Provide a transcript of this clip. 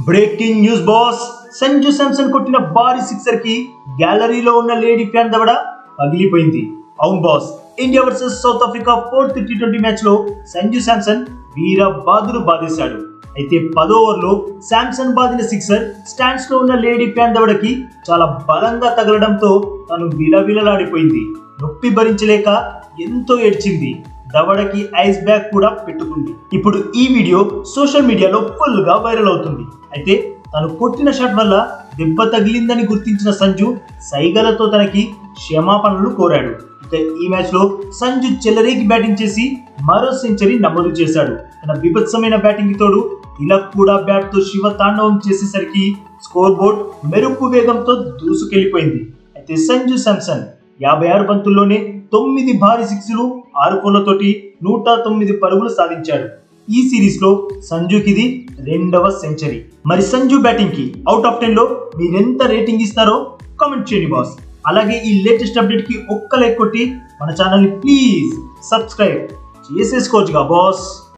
Breaking news boss. Sanju Samson కొట్టిన భారీ sixer కి గ్యాలరీలో ఉన్న లేడీ ఫ్యాన్ దవడ పగిలిపోయింది. అవును boss, India versus south Africa 4th T20 match లో సంజు శాంసన్ వీర బాదులు బాధేశాడు. అయితే 10వ ఓవర్లో శాంసన్ బాదిన సిక్సర్ స్టాండ్స్ లో ఉన్న లేడీ ఫ్యాన్ దవడకి చాలా బలంగా తగలడంతో తను విలవిలలాడిపోయింది. నొప్పి భరించలేక ఎంతో ఏడ్చింది. దవడకి ఐస్ బ్యాగ్ కూడా పెట్టుకుంది. ఇప్పుడు ఈ వీడియో సోషల్ మీడియాలో ఫుల్ గా వైరల్ అవుతుంది. అయితే తను కొట్టిన షాట్ వల్ల దెబ్బ తగిలిందని గుర్తించిన సంజు సైగలతో తనకి క్షమాపణలు కోరాడు. ఇక ఈ మ్యాచ్ లో సంజు చెలరేకి బ్యాటింగ్ చేసి మరో సెంచరీ నమోదు చేశాడు. తన విభత్సమైన బ్యాటింగ్ తోడు తిలక్ కూడా బ్యాట్ తో శివ తాండవం చేసేసరికి స్కోర్ బోర్డ్ మెరుపు వేగంతో దూసుకెళ్లిపోయింది. అయితే సంజు శాంసన్ 56 బంతుల్లోనే 9 భారీ సిక్స్లు 6 4లతోటి 109 పరుగులు సాధించాడు. ఈ సిరీస్ లో సంజుకి ఇది 2వ సెంచరీ. మరి సంజు బ్యాటింగ్ కి అవుట్ ఆఫ్ 10 లో మీరెంత రేటింగ్ ఇస్తారో కామెంట్ చేయండి బాస్. అలాగే ఈ లేటెస్ట్ అప్డేట్ కి ఒక్క లైక్ కొట్టి మన ఛానల్ ని ప్లీజ్ సబ్స్క్రైబ్ చేసేసుకోవచ్చుగా బాస్.